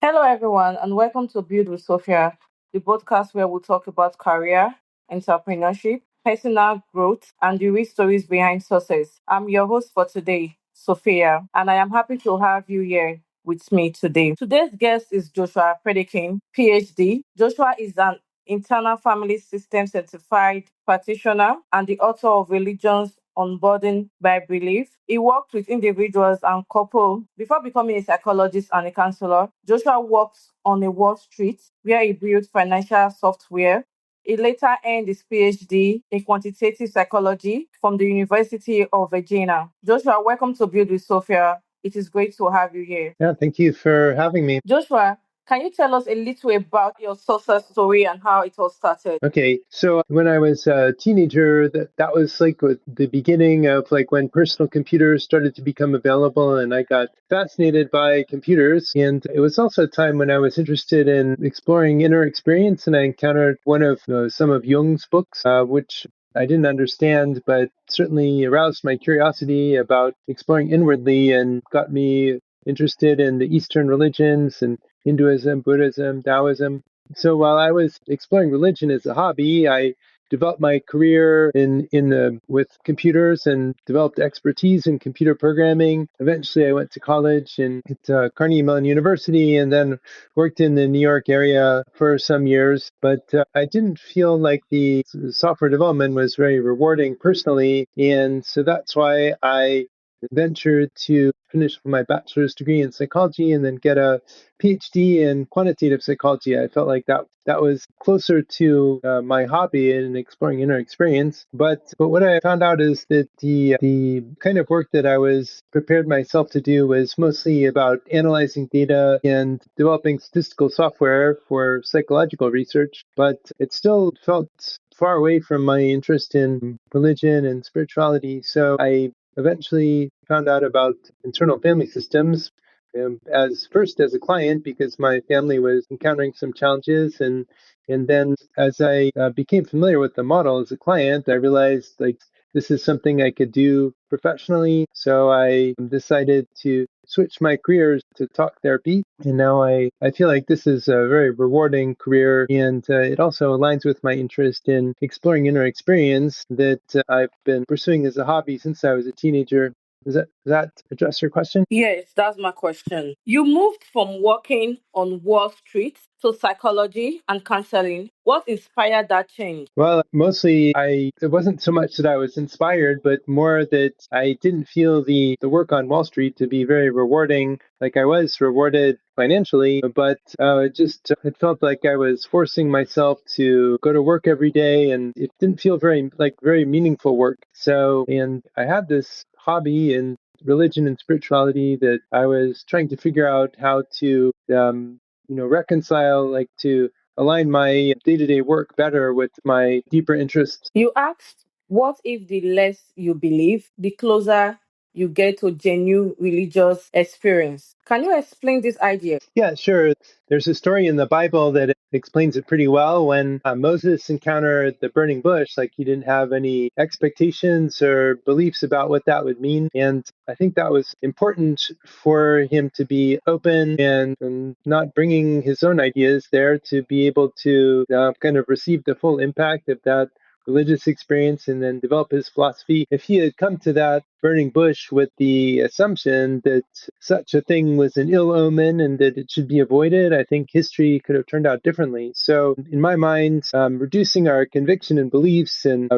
Hello, everyone, and welcome to Build with Sophia, the podcast where we talk about career, entrepreneurship, personal growth, and the real stories behind success. I'm your host for today, Sophia, and I am happy to have you here with me today. Today's guest is Joshua Pritikin, PhD. Joshua is an internal family system certified practitioner and the author of Religions Onboarding by Belief. He worked with individuals and couples before becoming a psychologist and a counselor. Joshua works on a Wall Street where he built financial software. He later earned his PhD in quantitative psychology from the University of Virginia. Joshua, welcome to Build with Sophia. It is great to have you here. Yeah, thank you for having me. Joshua, can you tell us a little about your success story and how it all started? Okay, so when I was a teenager, that was like the beginning of like when personal computers started to become available, and I got fascinated by computers. And it was also a time when I was interested in exploring inner experience, and I encountered one of some of Jung's books, which I didn't understand, but certainly aroused my curiosity about exploring inwardly and got me interested in the Eastern religions and Hinduism, Buddhism, Taoism. So while I was exploring religion as a hobby, I developed my career with computers and developed expertise in computer programming. Eventually, I went to college and at Carnegie Mellon University, and then worked in the New York area for some years. But I didn't feel like the software development was very rewarding personally, and so that's why I ventured to finish my bachelor's degree in psychology and then get a PhD in quantitative psychology. I felt like that was closer to my hobby in exploring inner experience. But what I found out is that the kind of work that I was prepared myself to do was mostly about analyzing data and developing statistical software for psychological research. But it still felt far away from my interest in religion and spirituality. So I eventually found out about internal family systems as first as a client because my family was encountering some challenges, and then as I became familiar with the model as a client, I realized like this is something I could do professionally. So I decided to switch my careers to talk therapy, and now I feel like this is a very rewarding career, and it also aligns with my interest in exploring inner experience that I've been pursuing as a hobby since I was a teenager. Does that address your question? Yes, that's my question. You moved from working on Wall Street to psychology and counseling. What inspired that change? Well, mostly it wasn't so much that I was inspired, but more that I didn't feel the work on Wall Street to be very rewarding. Like I was rewarded financially, but it felt like I was forcing myself to go to work every day, and it didn't feel very meaningful work. So, and I had this hobby in religion and spirituality that I was trying to figure out how to reconcile, like to align my day to day work better with my deeper interests. You asked, what if the less you believe, the closer you get to genuine religious experience? Can you explain this idea? Yeah, sure. There's a story in the Bible that explains it pretty well. When Moses encountered the burning bush, like he didn't have any expectations or beliefs about what that would mean. And I think that was important for him to be open and not bringing his own ideas there to be able to kind of receive the full impact of that religious experience and then develop his philosophy. If he had come to that burning bush with the assumption that such a thing was an ill omen and that it should be avoided, I think history could have turned out differently. So, in my mind, reducing our conviction and beliefs and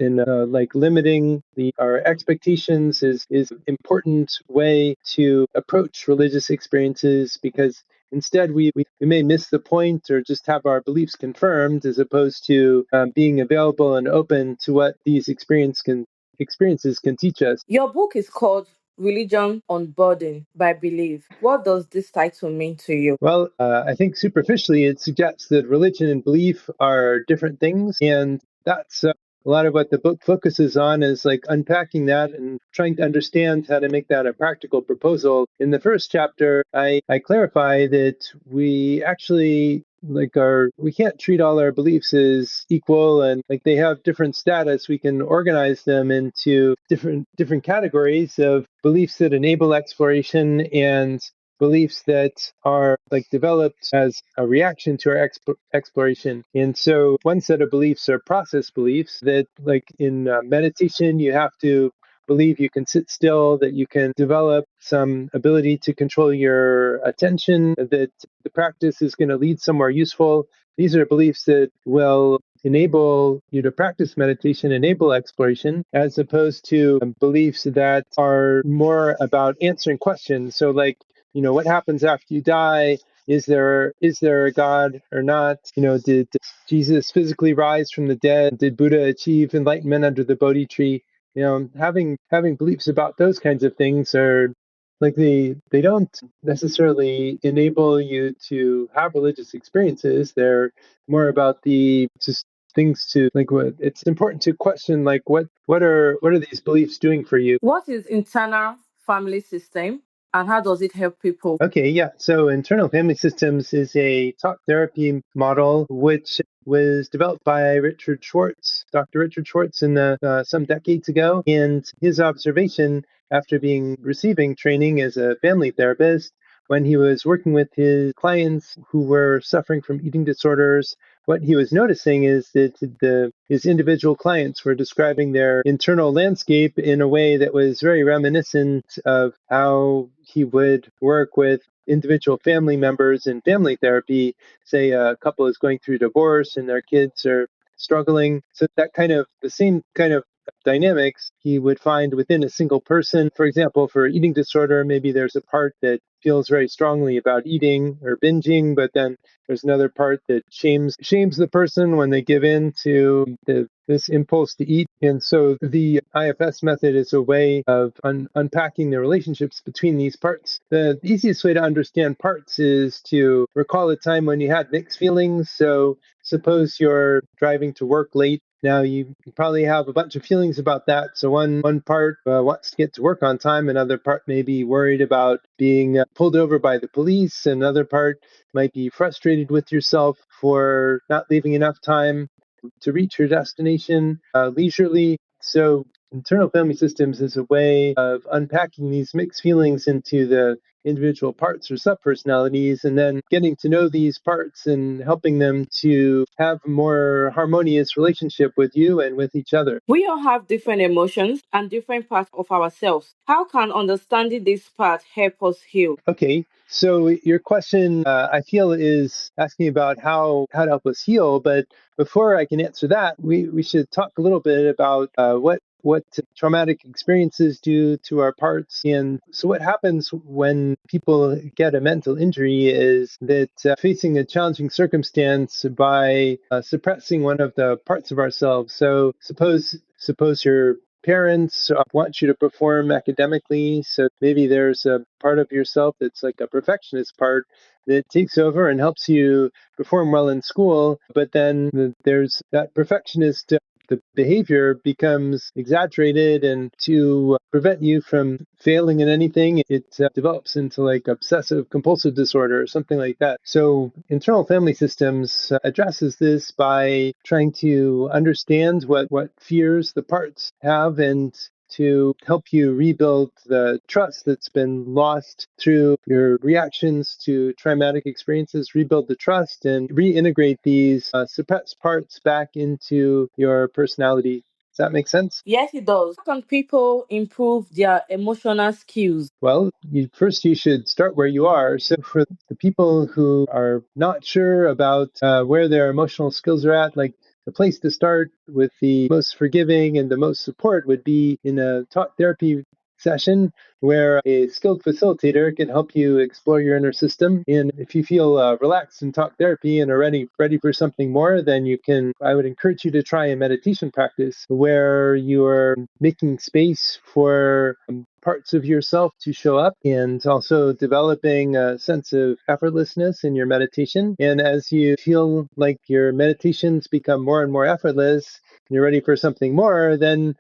like limiting our expectations is an important way to approach religious experiences, because instead we may miss the point or just have our beliefs confirmed as opposed to being available and open to what these experiences can teach us. Your book is called Religion on Burden by Belief. What does this title mean to you? Well, I think superficially it suggests that religion and belief are different things, and that's a lot of what the book focuses on is like unpacking that and trying to understand how to make that a practical proposal. In the first chapter, I clarify that we actually we can't treat all our beliefs as equal, and like they have different status. We can organize them into different categories of beliefs that enable exploration and beliefs that are like developed as a reaction to our exploration. And so one set of beliefs are process beliefs that, like in meditation, you have to believe you can sit still, that you can develop some ability to control your attention, that the practice is going to lead somewhere useful. These are beliefs that will enable you to practice meditation, enable exploration, as opposed to beliefs that are more about answering questions. So, like, what happens after you die? Is there a God or not? Did Jesus physically rise from the dead? Did Buddha achieve enlightenment under the Bodhi tree? Having beliefs about those kinds of things are like they don't necessarily enable you to have religious experiences. They're more about the just things to like what it's important to question, like what are these beliefs doing for you. What is internal family system and how does it help people? Okay, yeah. So internal family systems is a talk therapy model which was developed by Richard Schwartz, Dr. Richard Schwartz, in some decades ago. And his observation after receiving training as a family therapist, when he was working with his clients who were suffering from eating disorders, what he was noticing is that his individual clients were describing their internal landscape in a way that was very reminiscent of how he would work with individual family members in family therapy. Say a couple is going through divorce and their kids are struggling. So that kind of the same kind of dynamics he would find within a single person. For example, for eating disorder, maybe there's a part that feels very strongly about eating or binging, but then there's another part that shames the person when they give in to this impulse to eat. And so the IFS method is a way of unpacking the relationships between these parts. The easiest way to understand parts is to recall a time when you had mixed feelings. So suppose you're driving to work late. Now you probably have a bunch of feelings about that. So one part wants to get to work on time, another part may be worried about being pulled over by the police, another part might be frustrated with yourself for not leaving enough time to reach your destination leisurely. So internal family systems is a way of unpacking these mixed feelings into the individual parts or subpersonalities, and then getting to know these parts and helping them to have a more harmonious relationship with you and with each other. We all have different emotions and different parts of ourselves. How can understanding this part help us heal? Okay, so your question, I feel, is asking about how to help us heal. But before I can answer that, we should talk a little bit about what traumatic experiences do to our parts. And so, what happens when people get a mental injury is that facing a challenging circumstance by suppressing one of the parts of ourselves. So, suppose your parents want you to perform academically. So maybe there's a part of yourself that's like a perfectionist part that takes over and helps you perform well in school. But then there's that perfectionist. The behavior becomes exaggerated, and to prevent you from failing in anything, it develops into like obsessive compulsive disorder or something like that. So, internal family systems addresses this by trying to understand what fears the parts have and to help you rebuild the trust that's been lost through your reactions to traumatic experiences, rebuild the trust and reintegrate these suppressed parts back into your personality. Does that make sense? Yes, it does. How can people improve their emotional skills? Well, first you should start where you are. So for the people who are not sure about where their emotional skills are at, like the place to start with the most forgiving and the most support would be in a talk therapy session where a skilled facilitator can help you explore your inner system. And if you feel relaxed in talk therapy and are ready for something more, then I would encourage you to try a meditation practice where you're making space for parts of yourself to show up, and also developing a sense of effortlessness in your meditation. And as you feel like your meditations become more and more effortless, you're ready for something more, then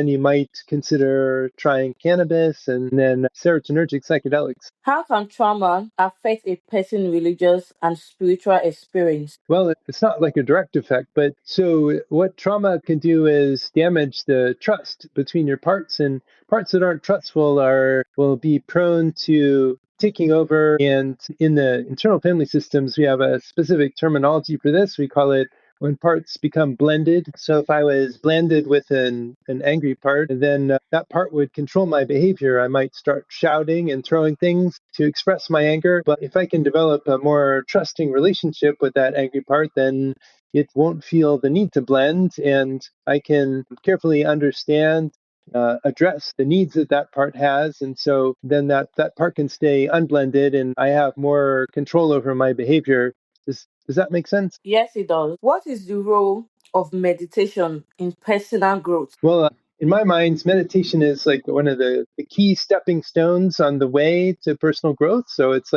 you might consider trying cannabis and then serotonergic psychedelics. How can trauma affect a person's religious and spiritual experience? Well, it's not like a direct effect, but so what trauma can do is damage the trust between your parts, and parts that aren't trustful are will be prone to taking over. And in the internal family systems, we have a specific terminology for this. We call it when parts become blended. So if I was blended with an angry part, then that part would control my behavior. I might start shouting and throwing things to express my anger. But if I can develop a more trusting relationship with that angry part, then it won't feel the need to blend, and I can carefully understand, address the needs that that part has, and so then that part can stay unblended, and I have more control over my behavior. Does that make sense? Yes, it does. What is the role of meditation in personal growth? Well, in my mind, meditation is like one of the key stepping stones on the way to personal growth. So it's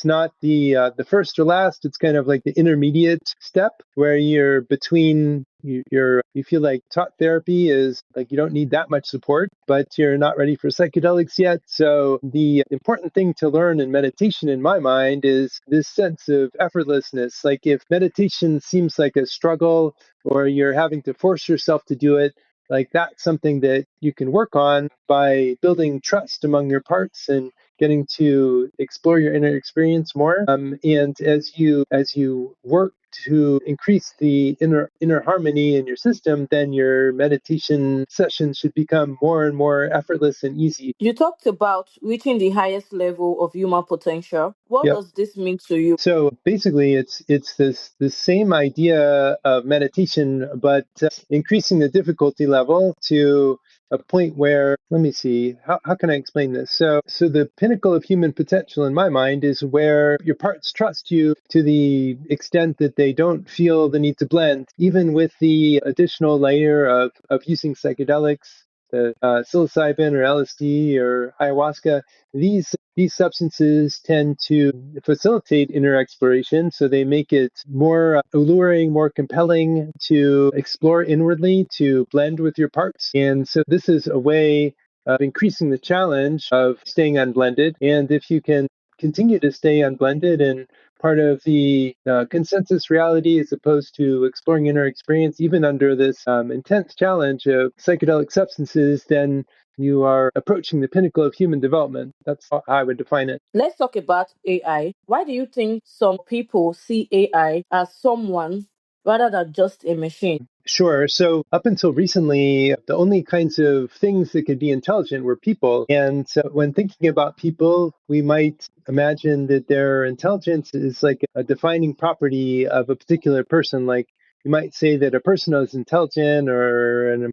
not the first or last. It's kind of like the intermediate step where you're between you feel like talk therapy is like you don't need that much support, but you're not ready for psychedelics yet. So the important thing to learn in meditation, in my mind, is this sense of effortlessness. Like if meditation seems like a struggle or you're having to force yourself to do it, like that's something that you can work on by building trust among your parts and getting to explore your inner experience more. And as you work to increase the inner harmony in your system, then your meditation sessions should become more and more effortless and easy. You talked about reaching the highest level of human potential. What Yep. does this mean to you? So basically, it's this same idea of meditation, but increasing the difficulty level to a point where, let me see, how can I explain this? So the pinnacle of human potential in my mind is where your parts trust you to the extent that they don't feel the need to blend, even with the additional layer of using psychedelics, the psilocybin or LSD or ayahuasca. These substances tend to facilitate inner exploration, so they make it more alluring, more compelling to explore inwardly, to blend with your parts. And so this is a way of increasing the challenge of staying unblended. And if you can continue to stay unblended and part of the consensus reality as opposed to exploring inner experience, even under this intense challenge of psychedelic substances, then you are approaching the pinnacle of human development. That's how I would define it. Let's talk about AI. Why do you think some people see AI as someone rather than just a machine? Sure. So up until recently, the only kinds of things that could be intelligent were people. And so when thinking about people, we might imagine that their intelligence is like a defining property of a particular person. Like you might say that a person is intelligent or a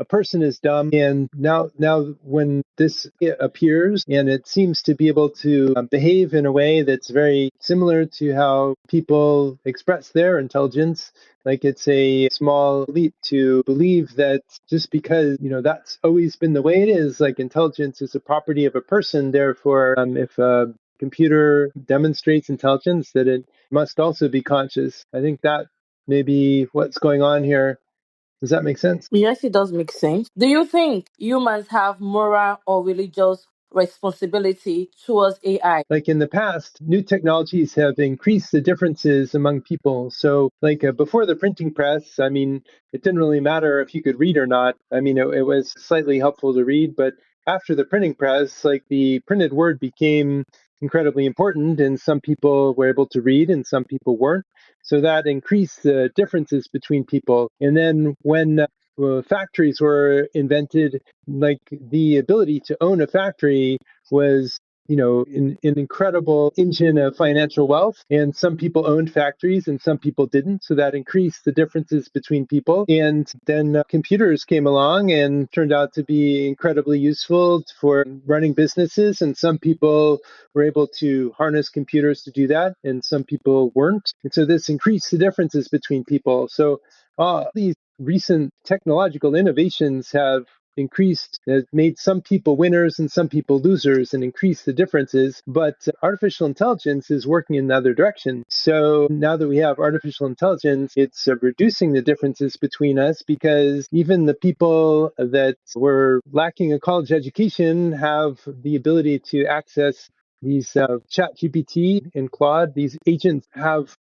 person is dumb. And now when this appears and it seems to be able to behave in a way that's very similar to how people express their intelligence, like it's a small leap to believe that just because, that's always been the way it is, like intelligence is a property of a person. Therefore, if a computer demonstrates intelligence, that it must also be conscious. I think that may be what's going on here. Does that make sense? Yes, it does make sense. Do you think humans have moral or religious responsibility towards AI? Like in the past, new technologies have increased the differences among people. So, like before the printing press, I mean, it didn't really matter if you could read or not. I mean, it was slightly helpful to read, but after the printing press, like the printed word became incredibly important, and some people were able to read and some people weren't. So that increased the differences between people. And then when factories were invented, like the ability to own a factory was an incredible engine of financial wealth. And some people owned factories and some people didn't. So that increased the differences between people. And then computers came along and turned out to be incredibly useful for running businesses. And some people were able to harness computers to do that, and some people weren't. And so this increased the differences between people. So these recent technological innovations have made some people winners and some people losers and increased the differences. But artificial intelligence is working in the other direction. So now that we have artificial intelligence, it's reducing the differences between us, because even the people that were lacking a college education have the ability to access these chat GPT and Claude. These agents have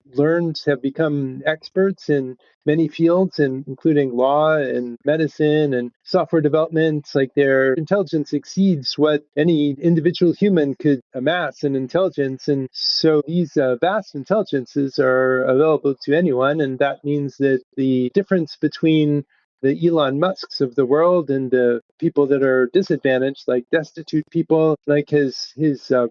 become experts in many fields, including law and medicine and software development. Like, their intelligence exceeds what any individual human could amass in intelligence. And so these vast intelligences are available to anyone. And that means that the difference between the Elon Musks of the world and the people that are disadvantaged, like destitute people, like has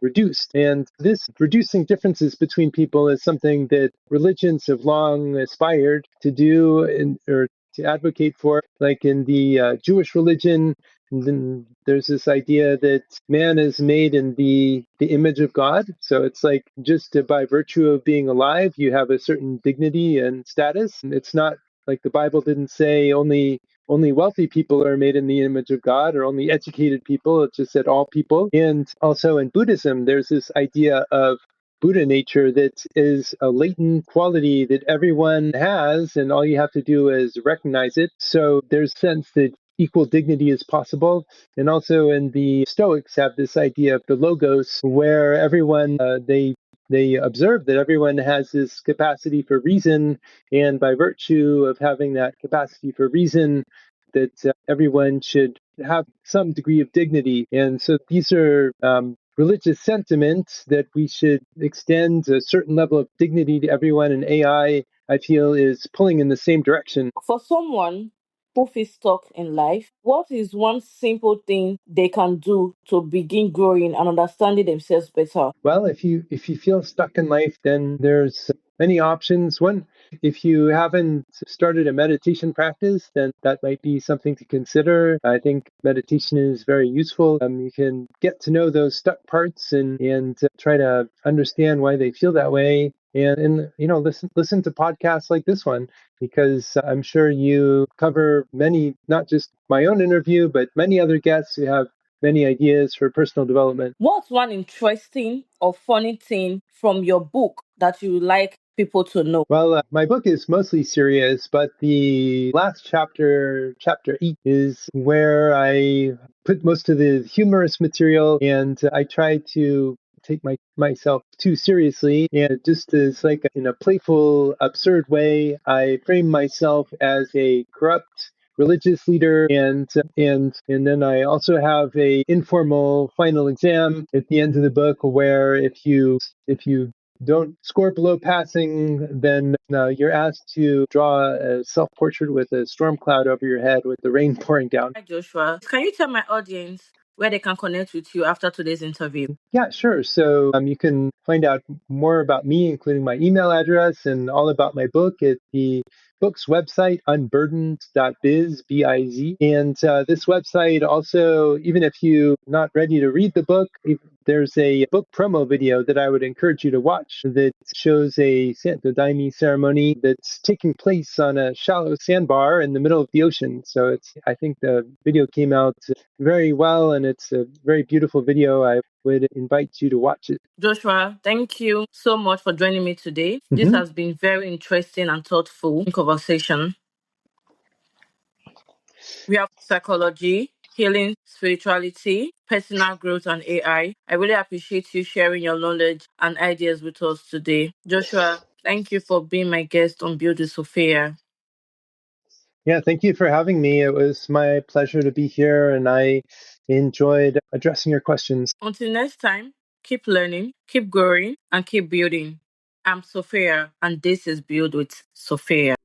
reduced. And this reducing differences between people is something that religions have long aspired to do, or to advocate for. Like in the Jewish religion, and then there's this idea that man is made in the image of God. So it's like, just by virtue of being alive, you have a certain dignity and status. And it's not like, the Bible didn't say only wealthy people are made in the image of God, or only educated people. It just said all people. And also in Buddhism, there's this idea of Buddha nature that is a latent quality that everyone has, and all you have to do is recognize it. So there's a sense that equal dignity is possible. And also in the Stoics have this idea of the logos, where everyone they observe that everyone has this capacity for reason, and by virtue of having that capacity for reason, that everyone should have some degree of dignity. And so these are religious sentiments, that we should extend a certain level of dignity to everyone. And I feel, is pulling in the same direction. For someone who feels stuck in life, what is one simple thing they can do to begin growing and understanding themselves better? Well, if you feel stuck in life, then there's many options. One, if you haven't started a meditation practice, then that might be something to consider. I think meditation is very useful. You can get to know those stuck parts, and try to understand why they feel that way. And listen to podcasts like this one, because I'm sure you cover many, not just my own interview, but many other guests who have many ideas for personal development. What's one interesting or funny thing from your book that you would like people to know? Well, my book is mostly serious, but the last chapter, chapter 8, is where I put most of the humorous material, and I try to take myself too seriously, and just as, like, in a playful, absurd way, I frame myself as a corrupt religious leader, and then I also have a informal final exam at the end of the book, where if you don't score below passing, then you're asked to draw a self-portrait with a storm cloud over your head with the rain pouring down. Hi, Joshua. Can you tell my audience where they can connect with you after today's interview? Yeah, sure. So you can find out more about me, including my email address, and all about my book at the book's website, unburdened.biz, B-I-Z. And this website also, even if you're not ready to read the book, there's a book promo video that I would encourage you to watch, that shows a Santo Daime ceremony that's taking place on a shallow sandbar in the middle of the ocean. So I think the video came out very well, and it's a very beautiful video. I would invite you to watch it. Joshua, thank you so much for joining me today. This Mm-hmm. has been very interesting and thoughtful conversation. We have psychology, healing, spirituality, personal growth, and AI. I really appreciate you sharing your knowledge and ideas with us today. Joshua, thank you for being my guest on Build with Sophia. Yeah, thank you for having me. It was my pleasure to be here, and I enjoyed addressing your questions. Until next time, keep learning, keep growing, and keep building. I'm Sophia, and this is Build with Sophia.